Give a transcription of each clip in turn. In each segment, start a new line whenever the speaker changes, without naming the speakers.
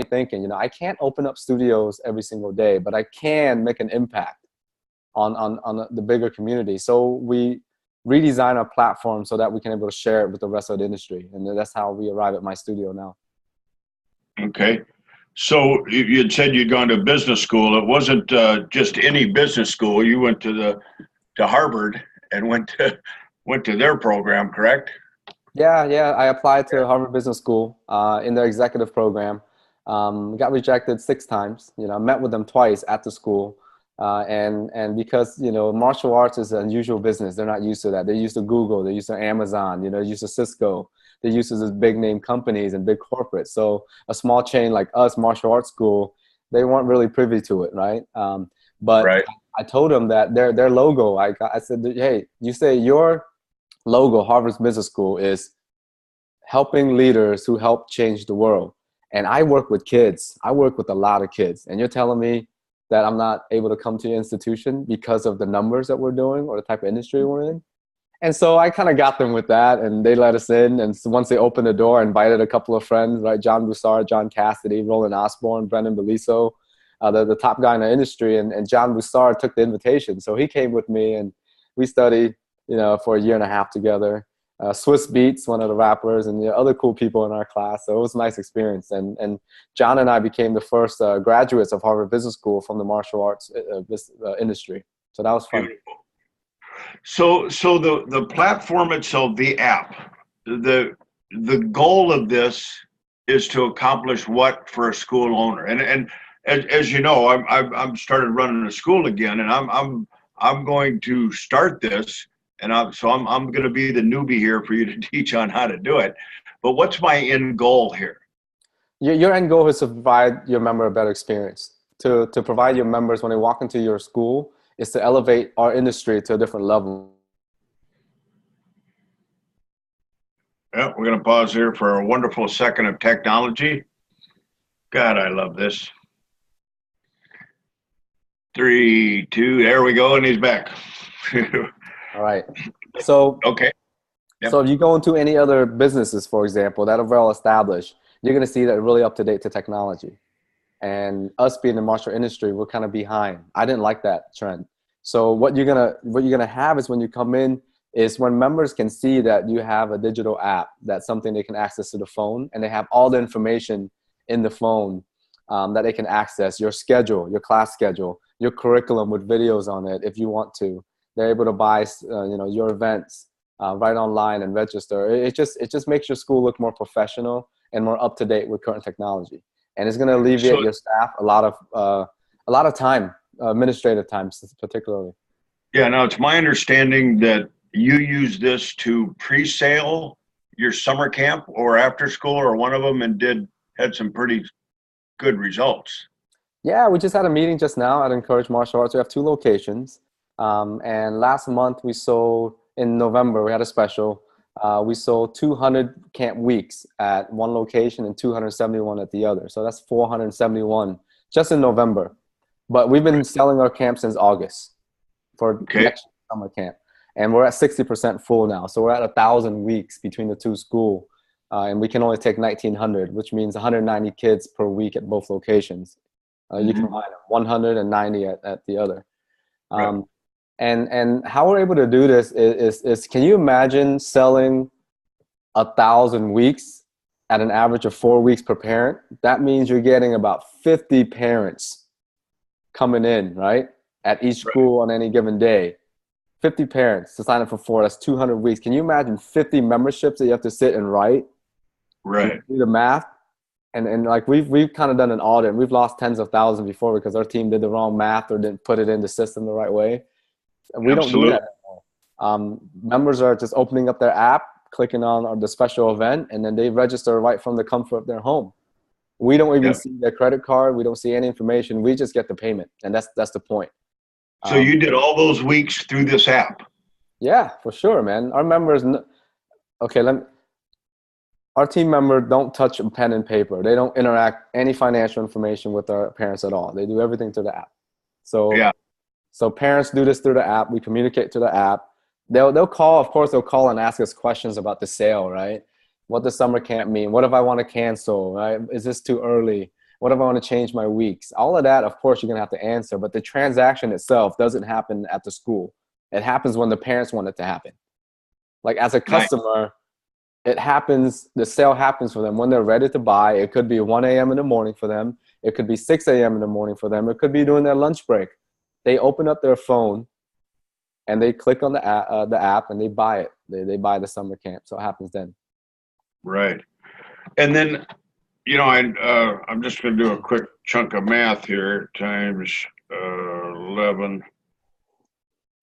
thinking, you know, I can't open up studios every single day, but I can make an impact on the bigger community. So we redesign our platform so that we can be able to share it with the rest of the industry. And that's how we arrive at MyStudio now.
Okay. So you had said you'd gone to business school. It wasn't just any business school. You went to Harvard and went to their program, correct?
Yeah, yeah. I applied to Harvard Business School in their executive program. Got rejected 6 times. You know, I met with them twice at the school. And because, you know, martial arts is an unusual business. They're not used to that. They're used to Google. They're used to Amazon. You know, they're used to Cisco. They're used to these big name companies and big corporates. So a small chain like us, martial arts school, they weren't really privy to it, right? But
Right.
I told them that their logo, I said, hey, you say your logo, Harvard's Business School, is helping leaders who help change the world. And I work with kids. I work with a lot of kids. And you're telling me that I'm not able to come to your institution because of the numbers that we're doing or the type of industry we're in? And so I kind of got them with that, and they let us in. And so once they opened the door, I invited a couple of friends, right? John Broussard, John Cassidy, Roland Osborne, Brendan Beliso, the top guy in the industry. And John Broussard took the invitation. So he came with me, and we studied, you know, for a year and a half together. Swiss Beats, one of the rappers, and the other cool people in our class. So it was a nice experience. And John and I became the first graduates of Harvard Business School from the martial arts industry. So that was fun.
Beautiful. So the platform itself, the app, the goal of this is to accomplish what for a school owner? And as you know, I'm started running a school again, and I'm going to start this, and I'm going to be the newbie here for you to teach on how to do it. But what's my end goal here?
Your end goal is to provide your member a better experience. To provide your members, when they walk into your school, is to elevate our industry to a different level.
Yeah, we're going to pause here for a wonderful second of technology. God, I love this. 3, 2, there we go, and he's back.
All right. So,
okay. Yep.
So if you go into any other businesses, for example, that are well established, you're going to see that they're really up to date to technology. And us being in the martial industry, we're kind of behind. I didn't like that trend. So what you're gonna have is when you come in is when members can see that you have a digital app, that's something they can access to the phone, and they have all the information in the phone that they can access, your schedule, your class schedule, your curriculum with videos on it if you want to. They're able to buy you know, your events right online and register. It just makes your school look more professional and more up to date with current technology. And it's going to alleviate your staff a lot of time, administrative time particularly.
Yeah, now it's my understanding that you use this to pre-sale your summer camp or after school or one of them, and had some pretty good results.
Yeah, we just had a meeting just now at Encourage Martial Arts. We have 2 locations. And last month we sold, in November, we had a special. We sold 200 camp weeks at one location and 271 at the other. So that's 471 just in November. But we've been selling our camp since August for next summer camp. And we're at 60% full now. So we're at 1,000 weeks between the 2 schools. And we can only take 1,900, which means 190 kids per week at both locations. You can find 190 at the other.
Right.
And how we're able to do this is can you imagine selling 1,000 weeks at an average of 4 weeks per parent? That means you're getting about 50 parents coming in, right? At each school on any given day. 50 parents to sign up for 4, that's 200 weeks. Can you imagine 50 memberships that you have to sit and write?
Right.
Do the math. And like we've kind of done an audit, and we've lost tens of thousands before because our team did the wrong math or didn't put it in the system the right way. We don't do that anymore. Members are just opening up their app, clicking on the special event, and then they register right from the comfort of their home. We don't even see their credit card. We don't see any information. We just get the payment, and that's the point.
So you did all those weeks through this app?
Yeah, for sure, man. Our members, our team members don't touch pen and paper. They don't interact any financial information with our parents at all. They do everything through the app. So parents do this through the app. We communicate to the app. They'll call, of course, they'll call and ask us questions about the sale, right? What does summer camp mean? What if I want to cancel, right? Is this too early? What if I want to change my weeks? All of that, of course, you're going to have to answer. But the transaction itself doesn't happen at the school. It happens when the parents want it to happen. Like as a
Nice.
customer, it happens, the sale happens for them when they're ready to buy. It could be 1 a.m. in the morning for them. It could be 6 a.m. in the morning for them. It could be during their lunch break. They open up their phone and they click on the app and they buy it. They buy the summer camp. So it happens then.
Right. And then, you know, I'm just going to do a quick chunk of math here, times 11.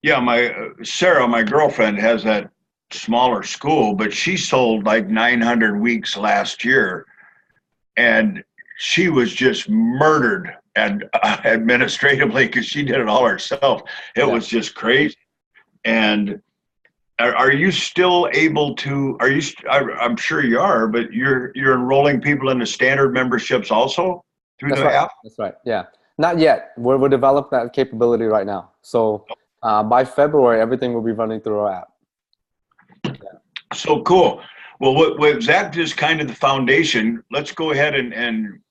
Yeah, Sarah, my girlfriend, has that smaller school, but she sold like 900 weeks last year, and she was just murdered and administratively because she did it all herself. It was just crazy. And are you still able to? I'm sure you are, but you're enrolling people into standard memberships also through the app.
That's right. Yeah, not yet. We're developing that capability right now. So by February, everything will be running through our app. Yeah.
So cool. Well, what that is kind of the foundation. Let's go ahead and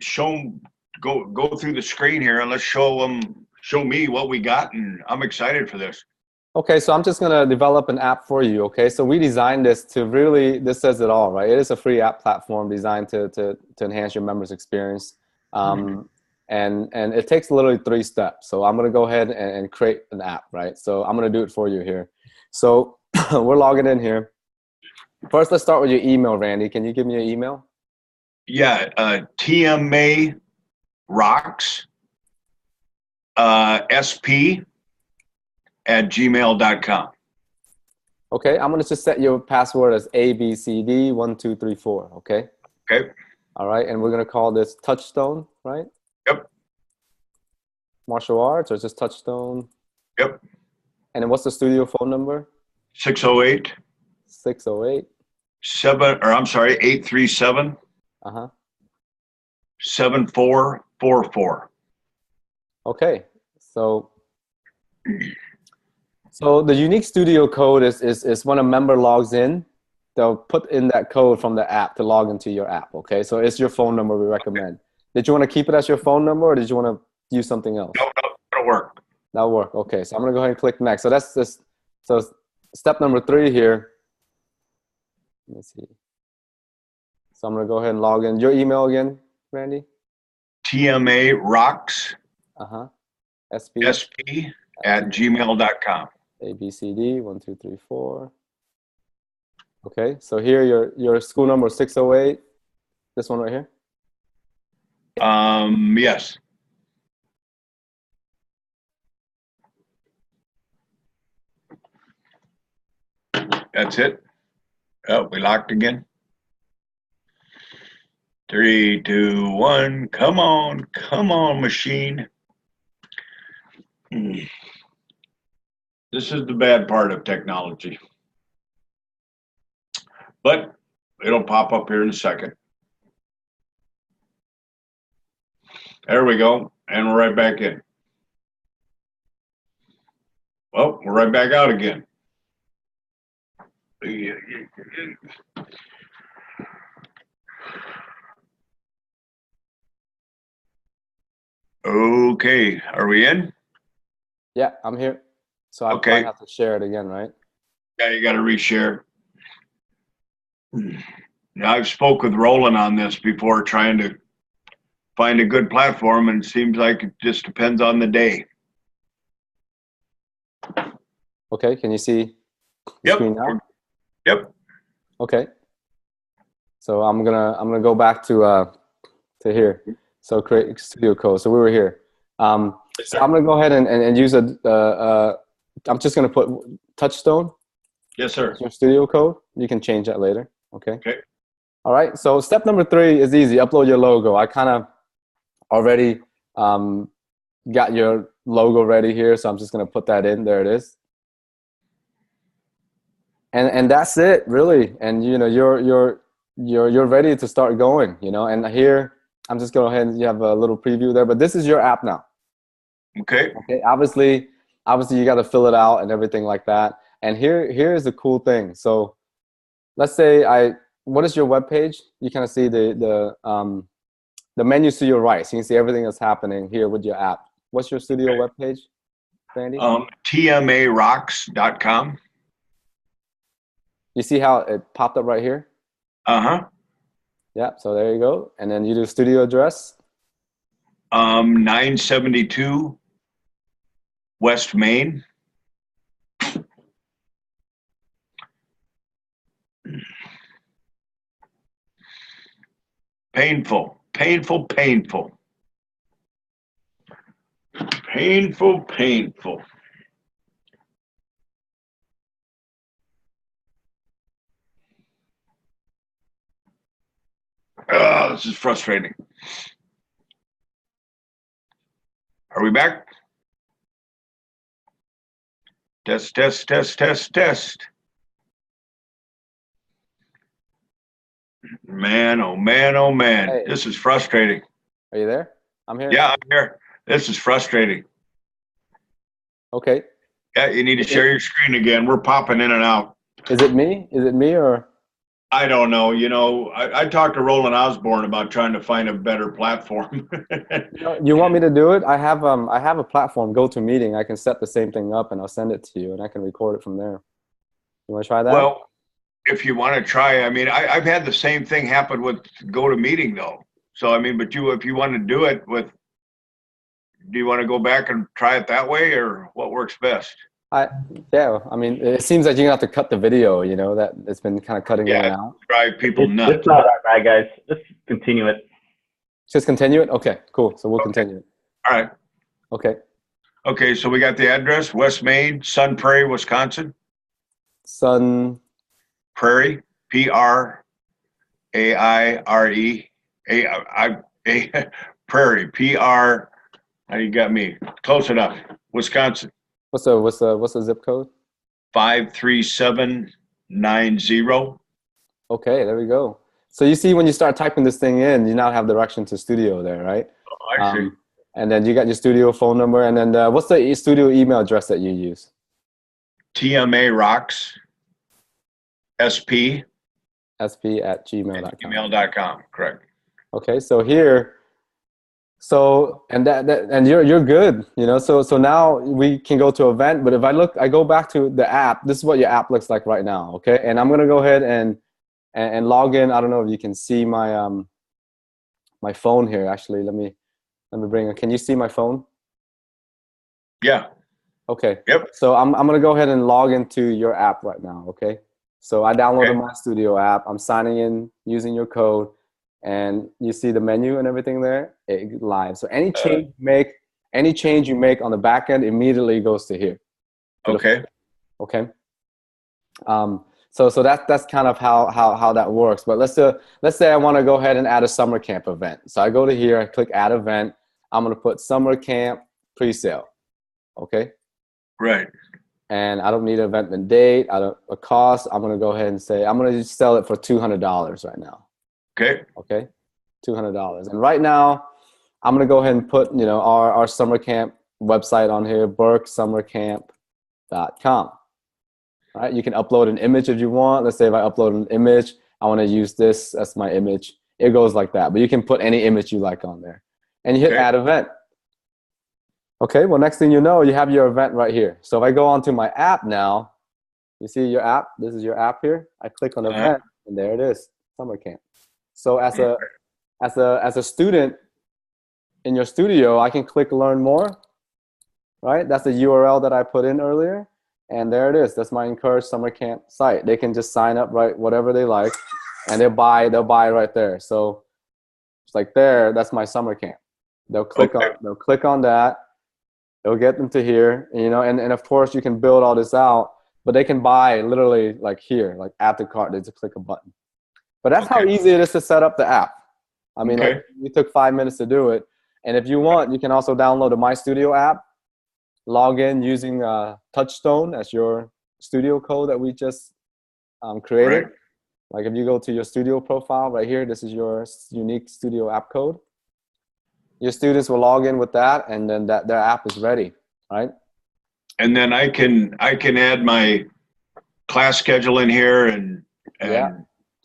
show them, go through the screen here, and let's show me what we got, and I'm excited for this.
Okay, so I'm just going to develop an app for you, okay? So we designed this to really, this says it all, right? It is a free app platform designed to enhance your members' experience. And it takes literally 3 steps. So I'm going to go ahead and create an app, right? So I'm going to do it for you here. So we're logging in here. First, let's start with your email, Randy. Can you give me your email?
Yeah, TMA Rocks SP at gmail.com.
Okay, I'm going to just set your password as ABCD1234, okay?
Okay.
All right, and we're going to call this Touchstone, right?
Yep.
Martial arts, or just Touchstone?
Yep.
And then what's the studio phone number?
608.
608.
837. 7444.
Okay, so the unique studio code is when a member logs in, they'll put in that code from the app to log into your app, okay? So it's your phone number we recommend. Okay. Did you want to keep it as your phone number, or did you want to use something else?
No, that'll work.
That'll work, okay. So I'm going to go ahead and click next. So that's this. So step number 3 here. Let me see. So I'm going to go ahead and log in. Your email again, Randy?
TMA Rocks
SP
at gmail.com.
ABCD1234. Okay, so here your school number 608. This one right here?
Yes. That's it. Oh, we locked again. 3, 2, 1. Come on, machine. This is the bad part of technology. But it'll pop up here in a second. There we go. And we're right back in. Well, we're right back out again. Okay, are we in?
Yeah, I'm here. So I might have to share it again, right?
Yeah, you got to reshare. Now, I've spoke with Roland on this before, trying to find a good platform, and it seems like it just depends on the day.
Okay, can you see the screen now?
Yep.
Okay. So I'm gonna go back to here. So create studio code. So we were here. So I'm gonna go ahead and use I'm just gonna put Touchstone.
Yes, sir.
Your studio code. You can change that later. Okay.
Okay.
All right. So step number 3 is easy. Upload your logo. I kind of already got your logo ready here, so I'm just gonna put that in. There it is. And that's it, really. And you know, you're ready to start going. You know, and here I'm just going ahead and you have a little preview there, but this is your app now.
Okay.
Okay. Obviously, you got to fill it out and everything like that. And here's the cool thing. So let's say what is your web page? You kind of see the the menus to your right. So you can see everything that's happening here with your app. What's your studio webpage, Sandy?
TMARocks.com.
You see how it popped up right here?
Uh-huh.
Yeah, so there you go. And then you do studio address.
972 West Main. Painful, painful, painful. Painful, painful. This is frustrating. Are we back? Test, test, test, test, test. Man, oh man, oh man.
Hey.
This is frustrating.
Are you there? I'm here.
Yeah, I'm here. This is frustrating.
Okay.
Yeah, you need to share your screen again. We're popping in and out.
Is it me? Is it me or?
I don't know. You know, I talked to Roland Osborne about trying to find a better platform.
You want me to do it? I have a platform, GoToMeeting. I can set the same thing up and I'll send it to you and I can record it from there. You want to try that?
Well, if you want to try, I mean, I've had the same thing happen with GoToMeeting though. So I mean, but if you want to do it with, do you want to go back and try it that way, or what works best?
Yeah, I mean, it seems like you're gonna have to cut the video, you know, that it's been kind of cutting in and out.
Drive people nuts.
It's not that bad, guys. Just continue it.
Just continue it? Okay, cool. So we'll continue it.
All right.
Okay.
Okay, so we got the address, West Main, Sun Prairie, Wisconsin.
Sun
Prairie, Prairie, Prairie, you got me. Close enough. Wisconsin.
What's the zip code?
53790.
Okay, there we go. So you see when you start typing this thing in, you now have direction to studio there, right?
Oh, I see.
And then you got your studio phone number, and then what's the studio email address that you use?
TMARocks, SP
at gmail.com.
gmail.com, correct.
Okay, so here, and you're good, you know. So now we can go to event. But if I go back to the app, this is what your app looks like right now. Okay, and I'm gonna go ahead and log in. I don't know if you can see my my phone here. Actually, let me bring it. Can you see my phone?
Yeah.
Okay.
Yep.
So I'm gonna go ahead and log into your app right now. Okay. So I downloaded MyStudio app. I'm signing in using your code, and you see the menu and everything there live. So any change you make on the back end immediately goes to here.
Okay.
Okay. So that's kind of how that works. But let's say I want to go ahead and add a summer camp event. So I go to here, I click add event. I'm gonna put summer camp pre-sale. Okay.
Right.
And I don't need an event and date. A cost. I'm gonna go ahead and say I'm gonna just sell it for $200 right now.
Okay.
Okay. $200. And right now, I'm gonna go ahead and put our summer camp website on here, burksummercamp.com. All right. You can upload an image if you want. Let's say if I upload an image, I want to use this as my image. It goes like that. But you can put any image you like on there, and you hit add event. Okay, well, next thing you know, you have your event right here. So if I go onto my app now, you see your app. This is your app here. I click on event, and there it is, summer camp. So as a student in your studio, I can click learn more, right? That's the URL that I put in earlier, and there it is. That's my Encourage Summer Camp site. They can just sign up, right, whatever they like, and they'll buy right there. So it's like there. That's my summer camp. They'll click on that. It'll get them to here, and of course you can build all this out, but they can buy literally like here, like add to cart. They just click a button. But that's how easy it is to set up the app. I mean, like, we took 5 minutes to do it. And if you want, you can also download the MyStudio app, log in using Touchstone as your studio code that we just created. Right. Like if you go to your studio profile right here, this is your unique studio app code. Your students will log in with that, and then their app is ready, right?
And then I can add my class schedule in here and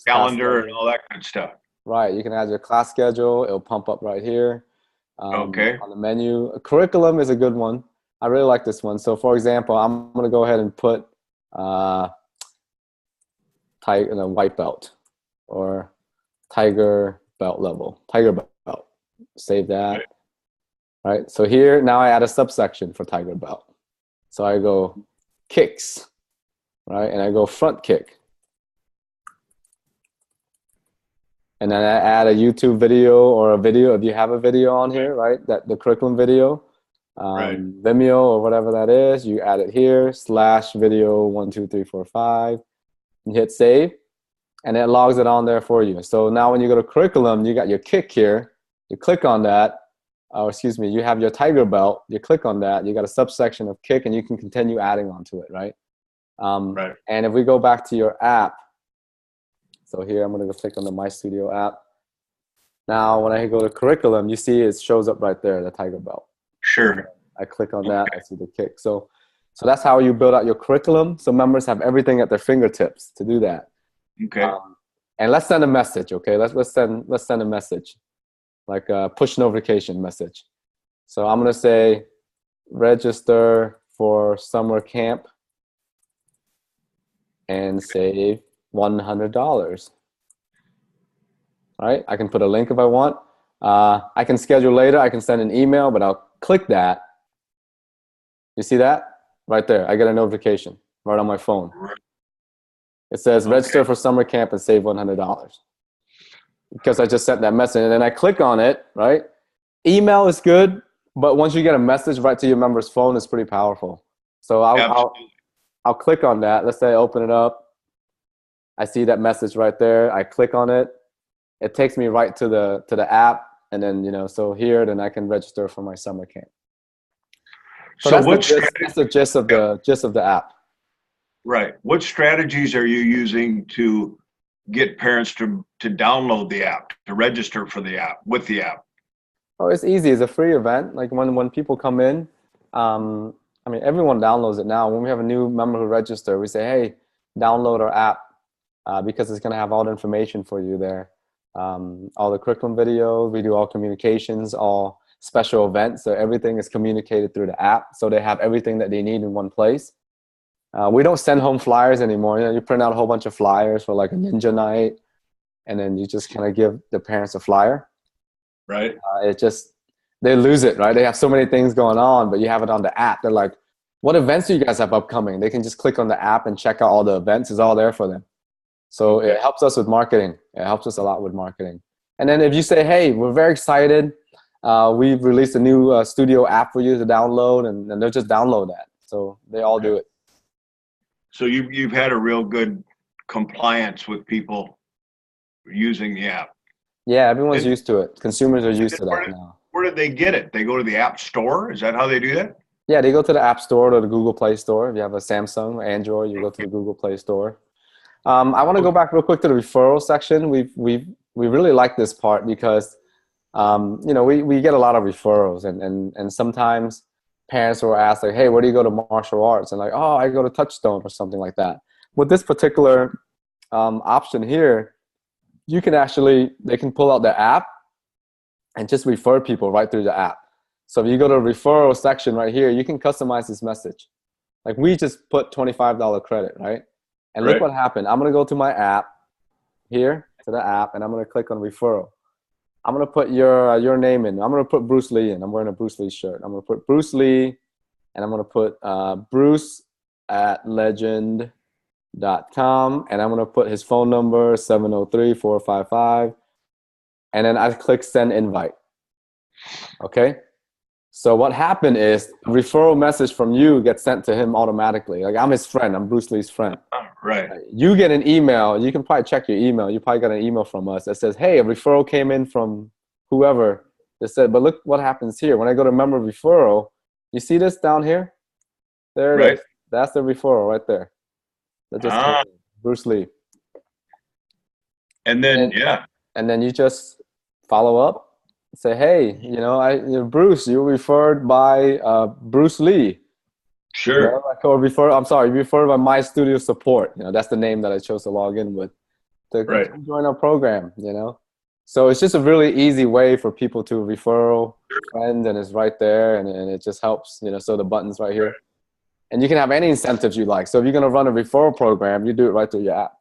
calendar and all that kind of stuff.
Right. You can add your class schedule. It'll pump up right here
Okay.
on the menu. A curriculum is a good one. I really like this one. So, for example, I'm going to go ahead and put white belt or tiger belt level. Tiger belt. Save that. Right. So here, now I add a subsection for tiger belt. So I go kicks, right? And I go front kick. And then I add a YouTube video or a video, if you have a video on here, right? That the curriculum video, Vimeo or whatever that is, you add it here, /video 1, 2, 3, 4, 5. You hit save, and it logs it on there for you. So now when you go to curriculum, you got your kick here. You click on that, you have your tiger belt. You click on that. You got a subsection of kick, and you can continue adding onto it, right? And if we go back to your app, so here I'm going to go click on the MyStudio app. Now when I go to curriculum, you see it shows up right there, the tiger belt.
Sure.
I click on that, I see the kick. So that's how you build out your curriculum. So members have everything at their fingertips to do that.
Okay.
And let's send a message, okay? Let's send a message, like a push notification message. So I'm going to say register for summer camp and save $100. All right, I can put a link if I want. I can schedule later. I can send an email, but I'll click that. You see that? Right there. I get a notification right on my phone. It says register for summer camp and save $100. Because I just sent that message. And then I click on it, right? Email is good, but once you get a message right to your member's phone, it's pretty powerful. So I'll click on that. Let's say I open it up. I see that message right there. I click on it. It takes me right to the app, and then so here, then I can register for my summer camp. So that's the gist of the app.
Right. What strategies are you using to get parents to download the app, to register for the app with the app?
Oh, it's easy. It's a free event. Like when people come in, everyone downloads it now. When we have a new member who registers, we say, hey, download our app. Because it's going to have all the information for you there. All the curriculum videos, we do all communications, all special events. So everything is communicated through the app. So they have everything that they need in one place. We don't send home flyers anymore. You print out a whole bunch of flyers for like a ninja night, and then you just kind of give the parents a flyer.
Right.
They lose it, right? They have so many things going on, but you have it on the app. They're like, what events do you guys have upcoming? They can just click on the app and check out all the events. It's all there for them. So it helps us with marketing. It helps us a lot with marketing. And then if you say, hey, we're very excited. We've released a new studio app for you to download, and they'll just download that. So they all do it.
So you've had a real good compliance with people using the app.
Yeah, everyone's used to it. Consumers are used to that now.
Where did they get it? They go to the App Store? Is that how they do that?
Yeah, they go to the App Store or the Google Play Store. If you have a Samsung or Android, you go to the Google Play Store. I want to go back real quick to the referral section. We really like this part because we get a lot of referrals, and sometimes parents will ask like, hey, where do you go to martial arts? And like, oh, I go to Touchstone or something like that. With this particular option here, they can pull out the app and just refer people right through the app. So if you go to the referral section right here, you can customize this message. Like we just put $25 credit, right? And look what happened. I'm going to go to my app here, to the app, and I'm going to click on referral. I'm going to put your name in. I'm going to put Bruce Lee in. I'm wearing a Bruce Lee shirt. I'm going to put Bruce Lee, and I'm going to put bruce@legend.com, and I'm going to put his phone number, 703-455, and then I click send invite. Okay? So what happened is a referral message from you gets sent to him automatically. Like I'm his friend. I'm Bruce Lee's friend.
Right.
You get an email. You can probably check your email. You probably got an email from us that says, hey, a referral came in from whoever. They said, but look what happens here. When I go to member referral, you see this down here? There it is. That's the referral right there. That just came in. Bruce Lee.
And then,
And then you just follow up. Say, hey, Bruce, you were referred by Bruce Lee.
Sure.
You referred by MyStudio Support. That's the name that I chose to log in with to join our program. So it's just a really easy way for people to referral friends, and it's right there, and it just helps, you know, so the button's right here. And you can have any incentives you like. So if you're going to run a referral program, you do it right through your app.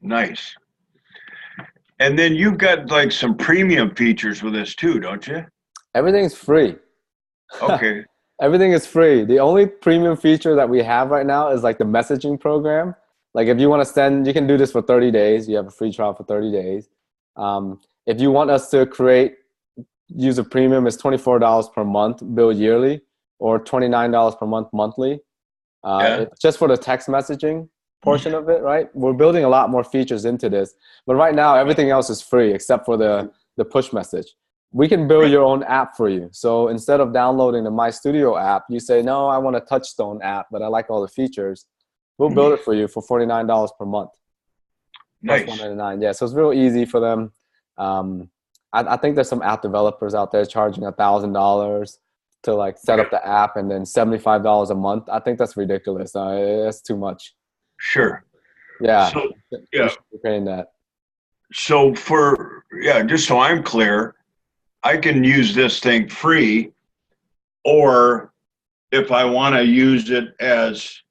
Nice. And then you've got like some premium features with this too, don't you?
Everything's free.
Okay.
Everything is free. The only premium feature that we have right now is like the messaging program. Like if you want to send, you can do this for 30 days. You have a free trial for 30 days. If you want us to use a premium, it's $24 per month, bill yearly, or $29 per month monthly. It's just for the text messaging portion of it, right? We're building a lot more features into this, but right now everything else is free except for the push message. We can build your own app for you. So instead of downloading the MyStudio app, you say, no, I want a Touchstone app, but I like all the features. We'll build it for you for $49 per month.
Nice.
Plus $199. Yeah, so it's real easy for them. I think there's some app developers out there charging $1,000 to like set up the app, and then $75 a month. I think that's ridiculous. That's too much.
Sure.
Yeah.
So,
You should be paying that.
So just so I'm clear, I can use this thing free, or if I want to use it as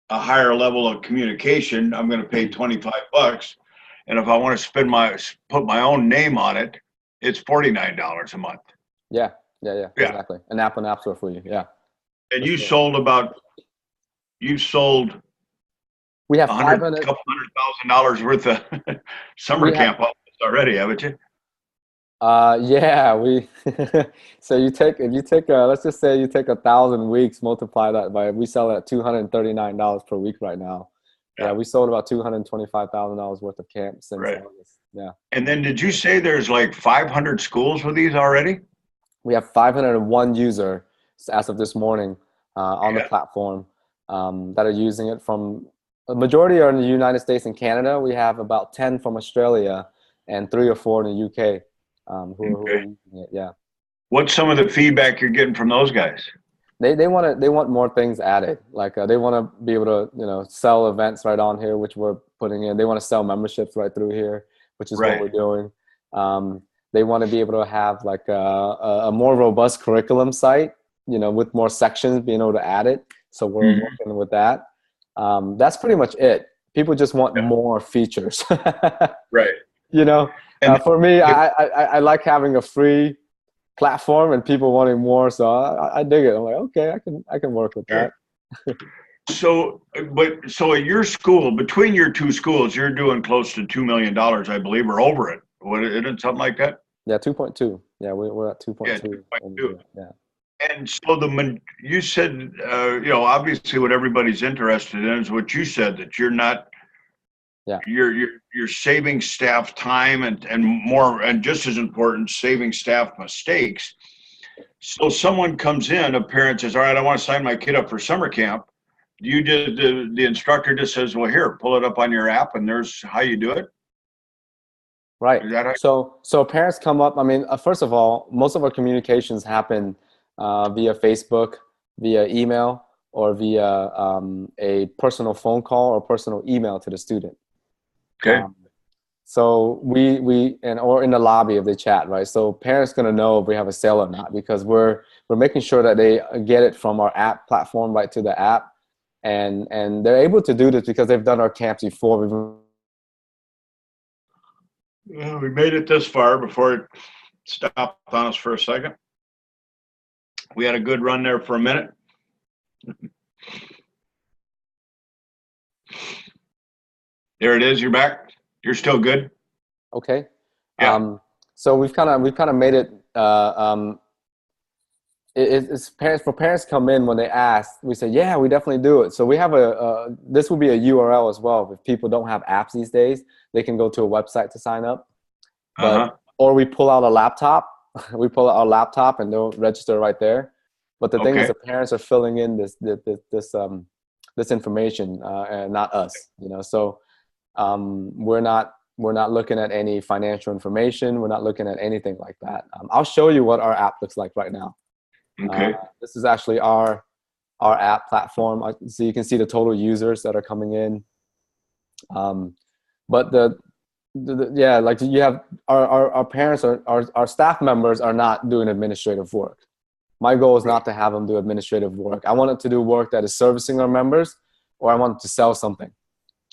a higher level of communication, I'm going to pay $25. And if I want to put my own name on it, it's $49 a month.
Yeah, exactly. An app and app store for you. Yeah.
And you sold
we have
$100,000 worth of summer camp already, haven't you?
Yeah, so if you take let's just say you take 1,000 weeks, multiply that by, we sell it at $239 per week right now. Yeah, we sold about $225,000 worth of camps since August. Yeah.
And then did you say there's like 500 schools with these already?
We have 501 users as of this morning on the platform that are using it. From the majority are in the United States and Canada. We have about 10 from Australia and 3 or 4 in the UK who are using it. Yeah.
What's some of the feedback you're getting from those guys?
They want more things added. Like they want to be able to sell events right on here, which we're putting in. They want to sell memberships right through here, which is what we're doing. They want to be able to have like a more robust curriculum site, with more sections, being able to add it. So we're working with that. That's pretty much it. People just want more features.
Right.
For me, I like having a free platform and people wanting more, so I dig it. I'm like, okay, I can work with that.
So at your school, between your two schools, you're doing close to $2 million, I believe, or over it. What, isn't it something like that?
Yeah, 2.2. Yeah, we're at 2.2.
Yeah, 2.2.
Yeah.
And so you said, obviously what everybody's interested in is what you said, that you're not. Yeah. You're saving staff time and more, and just as important, saving staff mistakes. So someone comes in, a parent says, all right, I want to sign my kid up for summer camp. The instructor just says, well, here, pull it up on your app, and there's how you do it.
Right. So parents come up. I mean, first of all, most of our communications happen via Facebook, via email, or via a personal phone call or personal email to the student.
Okay.
So or in the lobby if they chat, right? So parents gonna know if we have a sale or not, because we're making sure that they get it from our app platform right to the app, and they're able to do this because they've done our camps before.
We made it this far before it stopped on us for a second. We had a good run there for a minute. There it is. You're back. You're still good.
Okay.
Yeah.
So we've kind of made it. It's parents come in when they ask. We say, yeah, we definitely do it. So we have this will be a URL as well. If people don't have apps these days, they can go to a website to sign up. Or we pull out a laptop. We pull out our laptop and they'll register right there. But the thing is, the parents are filling in this information and not us. So. We're not looking at any financial information. We're not looking at anything like that. I'll show you what our app looks like right now.
Okay.
This is actually our app platform. So you can see the total users that are coming in. But yeah, like you have our parents our staff members are not doing administrative work. My goal is not to have them do administrative work. I want them to do work that is servicing our members, or I want them to sell something,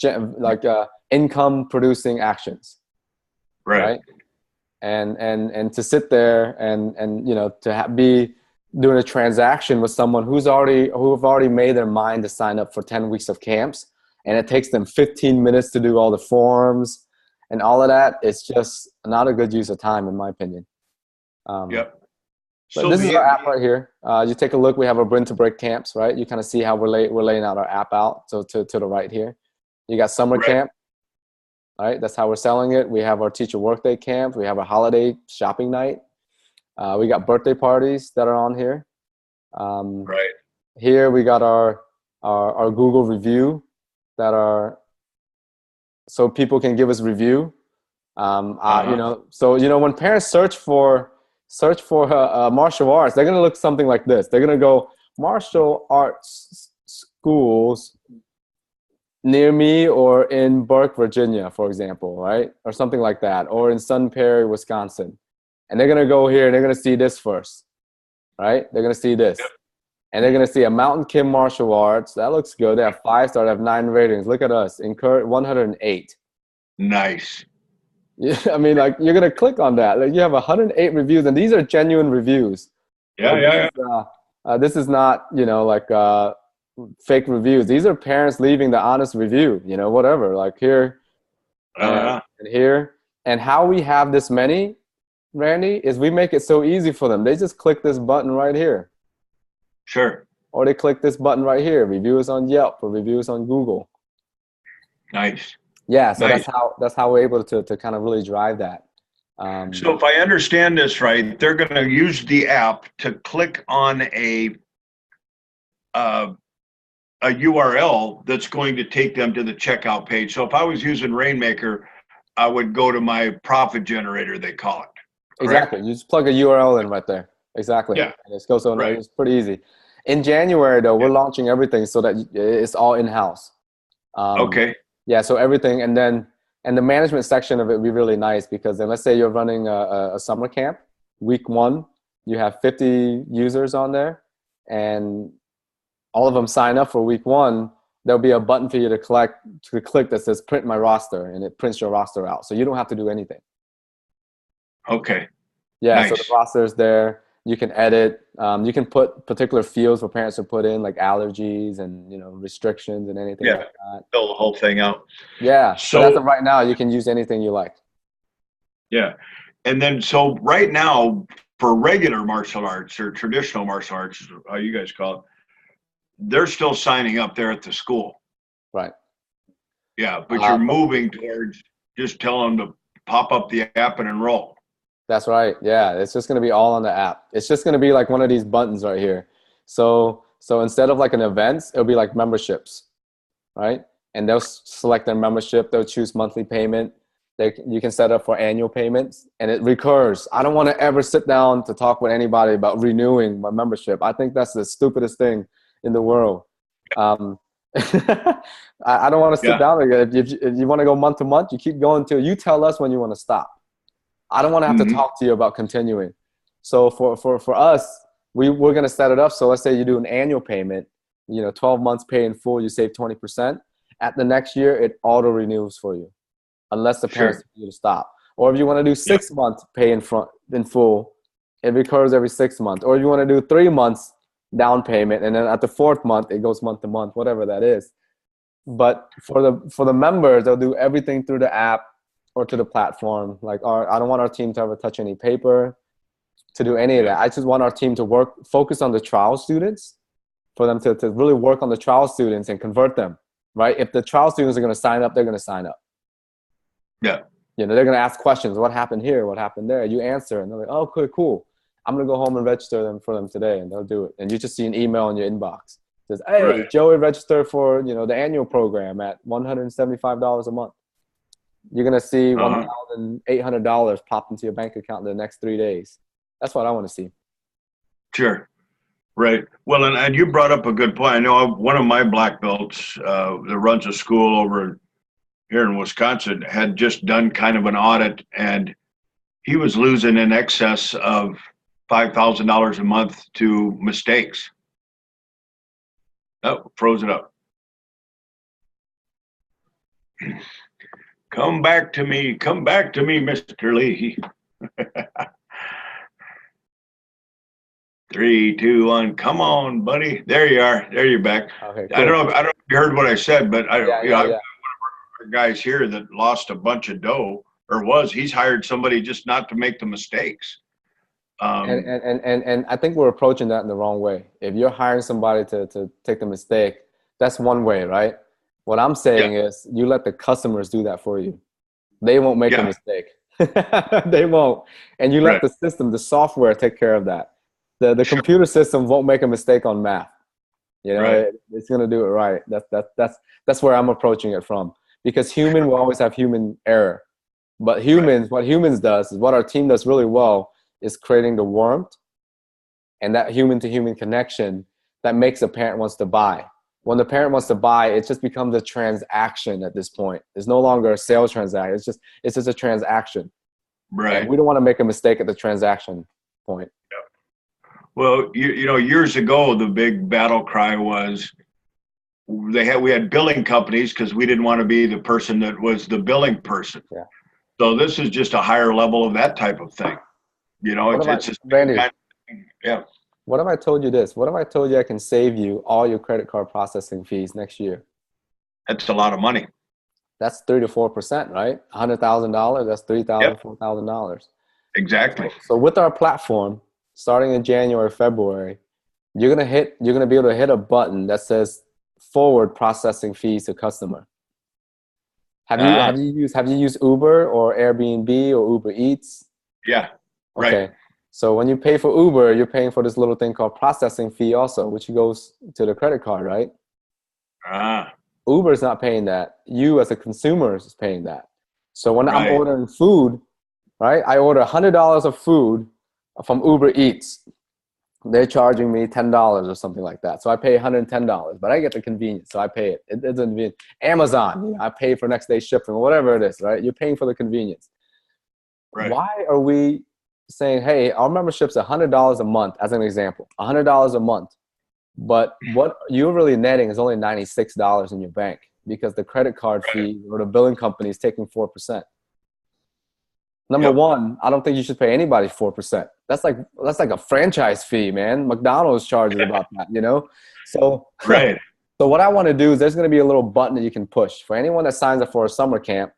like income producing actions, right? And to sit there and you know, to be doing a transaction with someone who have already made their mind to sign up for 10 weeks of camps, and it takes them 15 minutes to do all the forms and all of that. It's just not a good use of time, in my opinion.
Yep.
But
So
this is our app right here. You take a look. We have our Bryn to Break camps, right? You kind of see how we're laying out our app out. So to the right here, you got summer camp. All right, that's how we're selling it. We have our teacher workday camp. We have a holiday shopping night. We got birthday parties that are on here. Here we got our Google review that are, so people can give us review. You know, so you know, when parents search for martial arts, they're gonna look something like this. They're gonna go martial arts schools near me, or in Burke, Virginia, for example, right? Or something like that, or in Sun Prairie, Wisconsin. And they're gonna go here and they're gonna see this first, right? They're gonna see this. And they're gonna see a Mountain Kim Martial Arts. That looks good. They have 5-star, they have 9 ratings. Look at us, 108.
Nice.
Yeah, I mean, like, you're gonna click on that. Like, you have 108 reviews, and these are genuine reviews. This is not, you know, like fake reviews. These are parents leaving the honest review, you know, whatever, like here and here. And how we have this many, Randy, is we make it so easy for them. They just click this button right here.
Sure.
Or they click this button right here, review us on Yelp or review us on Google.
Nice.
Yeah, so that's how we're able to kind of really drive that.
So if I understand this right, they're going to use the app to click on a URL that's going to take them to the checkout page. So if I was using Rainmaker, I would go to my profit generator, they call it. Correct?
Exactly. You just plug a URL in right there. Exactly.
Yeah.
And it goes on. Right. It's pretty easy. In January, though, we're launching everything so that it's all in-house.
Okay.
Yeah, so everything. And the management section of it would be really nice, because then let's say you're running a summer camp. Week 1, you have 50 users on there, and all of them sign up for week 1. There'll be a button for you to click that says print my roster, and it prints your roster out. So you don't have to do anything.
Okay.
Yeah,
nice.
So the roster is there. You can edit. You can put particular fields for parents to put in, like allergies and, you know, restrictions and anything like that.
Fill the whole thing out.
Yeah. So as of right now, you can use anything you like.
Yeah. And then, so right now, for regular martial arts or traditional martial arts, how you guys call it, they're still signing up there at the school.
Right.
Yeah, but you're moving towards just telling them to pop up the app and enroll.
That's right. Yeah, it's just going to be all on the app. It's just going to be like one of these buttons right here. So instead of like an events, it'll be like memberships, right? And they'll select their membership. They'll choose monthly payment. You can set up for annual payments, and it recurs. I don't want to ever sit down to talk with anybody about renewing my membership. I think that's the stupidest thing in the world. I don't want to sit down again. If you want to go month to month, you keep going till you tell us when you want to stop. I don't want to have to talk to you about continuing. So for us, we're going to set it up. So let's say you do an annual payment, 12 months pay in full, you save 20%. At the next year, it auto renews for you, unless the parents tell you to stop. Or if you want to do 6 months pay in full, it recurs every 6 months. Or if you want to do 3 months down payment, and then at the 4th month, it goes month to month, whatever that is. But for the members, they'll do everything through the app or to the platform. Like I don't want our team to ever touch any paper, to do any of that. I just want our team to focus on the trial students, for them to really work on the trial students and convert them, right? If the trial students are going to sign up, they're going to sign up.
Yeah.
They're going to ask questions. What happened here? What happened there? You answer, and they're like, oh, cool. I'm going to go home and register them for them today, and they'll do it. And you just see an email in your inbox. It says, hey, Joey registered for, the annual program at $175 a month. You're going to see $1,800 pop into your bank account in the next 3 days. That's what I want to see.
Sure. Right. Well, and you brought up a good point. I know one of my black belts that runs a school over here in Wisconsin had just done kind of an audit, and he was losing in excess of $5,000 a month to mistakes. Oh, froze it up. Come back to me, Mr. Lee. 3, 2, 1. Come on, buddy. There you are. There you're back.
Okay, cool.
I don't know if you heard what I said, but I've got
Yeah.
one of our guys here that lost a bunch of dough, or he's hired somebody just not to make the mistakes.
And I think we're approaching that in the wrong way. If you're hiring somebody to take the mistake, that's one way, right? What I'm saying is you let the customers do that for you. They won't make a mistake. They won't. And you let the system, the software take care of that. The computer system won't make a mistake on math. You know, it's going to do it right. That's where I'm approaching it from. Because human will always have human error. But what humans does is what our team does really well is creating the warmth and that human-to-human connection that makes a parent wants to buy. When the parent wants to buy, it just becomes a transaction at this point. It's no longer a sales transaction. It's just a transaction.
Right.
And we don't want to make a mistake at the transaction point.
Yeah. Well, you know, years ago, the big battle cry was we had billing companies because we didn't want to be the person that was the billing person.
Yeah.
So this is just a higher level of that type of thing. You know, it's just
Randy,
kind of thing. Yeah.
What if I told you this? What if I told you I can save you all your credit card processing fees next year?
That's a lot of money.
That's 3 to 4%, right? $100,000, that's $3,000, $4,000.
Exactly.
So with our platform, starting in January, February, you're gonna be able to hit a button that says forward processing fees to customer. Have you used Uber or Airbnb or Uber Eats?
Yeah. Right.
Okay. So when you pay for Uber, you're paying for this little thing called processing fee also, which goes to the credit card, right? Uber is not paying that. You as a consumer is paying that. So when I'm ordering food, right? I order $100 of food from Uber Eats. They're charging me $10 or something like that. So I pay $110, but I get the convenience. So I pay it. It doesn't mean Amazon. I pay for next day shipping or whatever it is, right? You're paying for the convenience. Right. Why are we saying, hey, our membership's $100 a month, as an example, $100 a month, but what you're really netting is only $96 in your bank because the credit card fee or the billing company is taking 4%. Number one, I don't think you should pay anybody 4%. That's like a franchise fee, man. McDonald's charges about that, you know? So, so what I want to do is there's going to be a little button that you can push for anyone that signs up for a summer camp.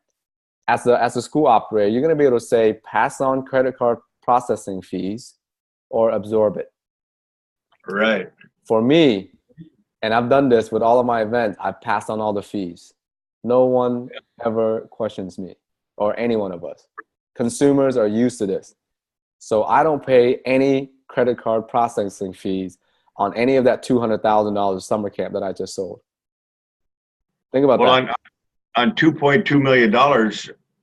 As a school operator, you're going to be able to say, pass on credit card processing fees or absorb it.
Right.
For me, and I've done this with all of my events, I've passed on all the fees. No one ever questions me or any one of us. Consumers are used to this. So I don't pay any credit card processing fees on any of that $200,000 summer camp that I just sold. Think about that.
On $2.2 million,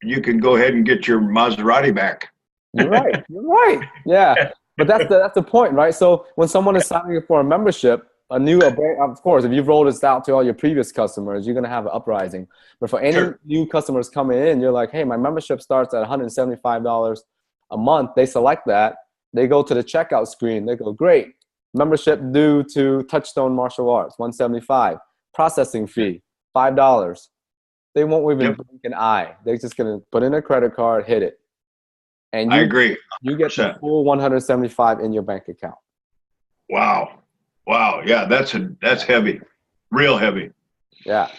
you can go ahead and get your Maserati back.
You're right. You're right. Yeah. But that's the point, right? So when someone is signing up for a membership, of course, if you've rolled this out to all your previous customers, you're going to have an uprising. But for any new customers coming in, you're like, hey, my membership starts at $175 a month. They select that. They go to the checkout screen. They go, great. Membership due to Touchstone Martial Arts, $175. Processing fee, $5. They won't even blink an eye. They're just going to put in a credit card, hit it. And
I agree. 100%.
You get the full 175 in your bank account.
Wow. Yeah, that's heavy. Real heavy.
Yeah.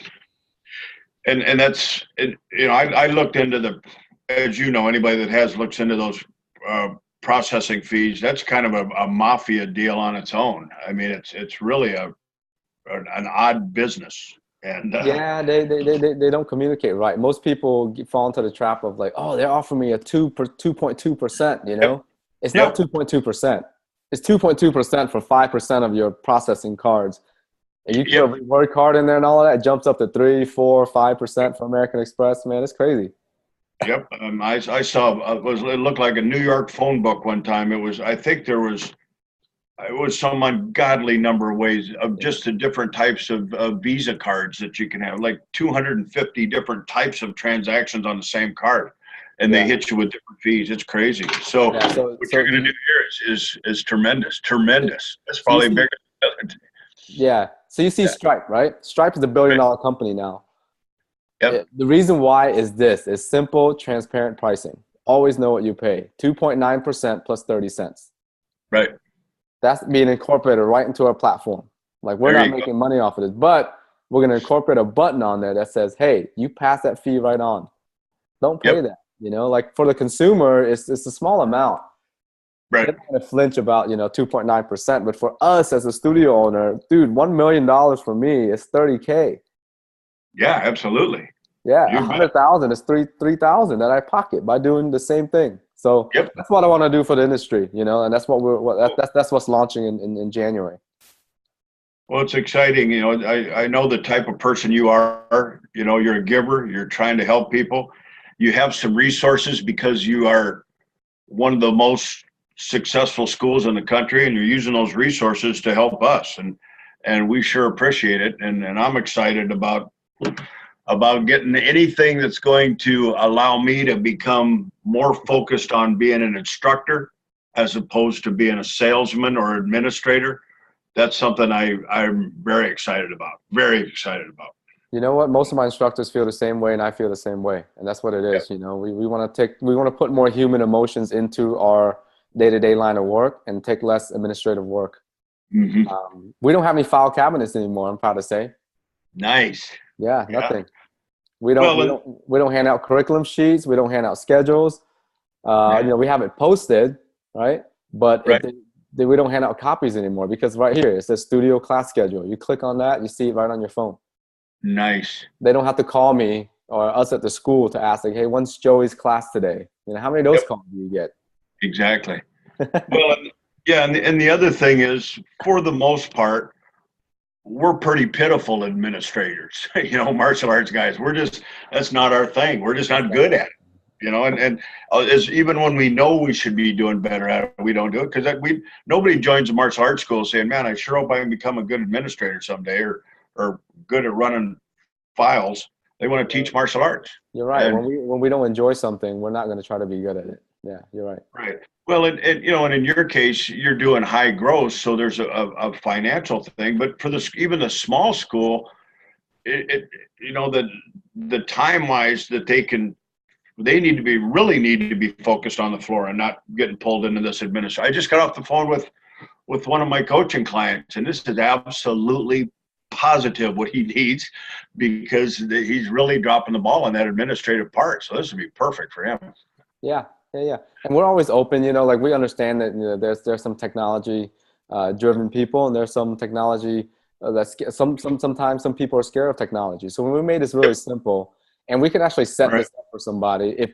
And that's, you know, I looked into as you know, anybody that has looks into those processing fees, that's kind of a mafia deal on its own. I mean, it's really an odd business. And
yeah, they don't communicate right. Most people fall into the trap of like, oh, they're offering me a 2.2%. You know, it's not 2.2%. It's 2.2% for 5% of your processing cards. And you put a reward card in there and all of that, it jumps up to 3, 4, 5% for American Express. Man, it's crazy.
Yep, I saw it looked like a New York phone book one time. I think there was it was some ungodly number of ways of just the different types of Visa cards that you can have, like 250 different types of transactions on the same card, and they hit you with different fees. It's crazy. So, what you're going to do here is tremendous. That's probably bigger.
Yeah. So you see Stripe, right? Stripe is a $1 billion company now.
Yep.
The reason why is this: it's simple, transparent pricing. Always know what you pay. 2.9% plus 30 cents.
Right.
That's being incorporated right into our platform. Like, we're not making money off of this, but we're going to incorporate a button on there that says, hey, you pass that fee right on. Don't pay that. You know, like, for the consumer, it's a small amount.
Right.
They're going to flinch about, 2.9%. But for us as a studio owner, dude, $1 million for me is $30K.
Yeah, absolutely.
Yeah, 100,000 is 3,000 that I pocket by doing the same thing. So that's what I want to do for the industry, and that's what that's what's launching in January.
Well, it's exciting. I know the type of person you are. You're a giver. You're trying to help people. You have some resources because you are one of the most successful schools in the country, and you're using those resources to help us. And we sure appreciate it. And I'm excited about getting anything that's going to allow me to become more focused on being an instructor as opposed to being a salesman or administrator. That's something I'm very excited about. Very excited about.
You know what? Most of my instructors feel the same way, and I feel the same way. And that's what it is. We want to put more human emotions into our day-to-day line of work and take less administrative work.
Mm-hmm.
We don't have any file cabinets anymore, I'm proud to say.
Nice.
Yeah, nothing. We don't hand out curriculum sheets. We don't hand out schedules. We have it posted, right? But we don't hand out copies anymore because right here it says studio class schedule. You click on that, you see it right on your phone.
Nice.
They don't have to call me or us at the school to ask, like, hey, when's Joey's class today? How many of those calls do you get?
Exactly. Well, and the other thing is, for the most part, we're pretty pitiful administrators, martial arts guys. That's not our thing. We're just not good at it, and as even when we know we should be doing better at it, we don't do it because nobody joins a martial arts school saying, man, I sure hope I can become a good administrator someday or good at running files. They want to teach martial arts.
You're right. When we don't enjoy something, we're not going to try to be good at it. Yeah, you're right.
Right. Well, and in your case, you're doing high growth, so there's a financial thing. But for even the small school, the time wise that they need to be focused on the floor and not getting pulled into this administration. I just got off the phone with one of my coaching clients, and this is absolutely positive what he needs because he's really dropping the ball on that administrative part. So this would be perfect for him.
Yeah. And we're always open, like we understand that there's some technology driven people, and there's some technology that's sometimes some people are scared of technology. So when we made this really simple, and we can actually set this up for somebody, if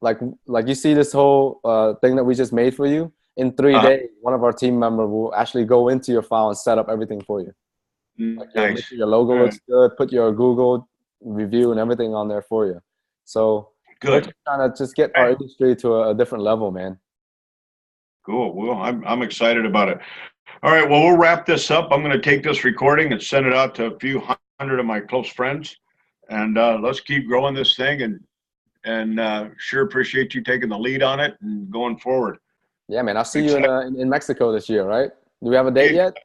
like you see this whole thing that we just made for you, in 3 days, one of our team members will actually go into your file and set up everything for you. Like,
nice.
Make sure your logo looks good, put your Google review and everything on there for you. So we're just trying to just get our industry to a different level, man.
Cool. Well, I'm excited about it. All right. Well, we'll wrap this up. I'm going to take this recording and send it out to a few hundred of my close friends, and let's keep growing this thing. And sure appreciate you taking the lead on it and going forward.
Yeah, man. I'll see you in Mexico this year, right? Do we have a date yet?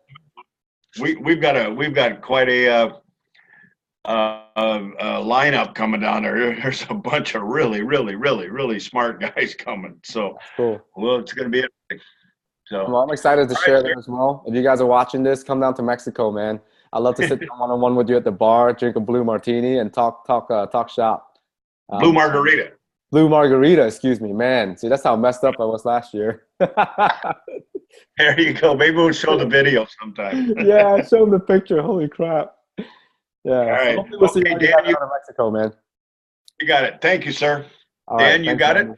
We've got quite a lineup coming down there. There's a bunch of really, really, really, really smart guys coming. So
cool.
Well, it's going to be interesting. So
I'm excited to share that as well. If you guys are watching this, come down to Mexico, man. I'd love to sit down one-on-one with you at the bar, drink a blue martini, and talk shop.
Blue margarita.
Blue margarita, excuse me, man. See, that's how messed up I was last year.
There you go. Maybe we'll show the video sometime.
Yeah, show them the picture. Holy crap. Yeah.
All right.
We'll see you guys out of Mexico, man.
You got it. Thank you, sir.
All
Dan,
right.
you got it?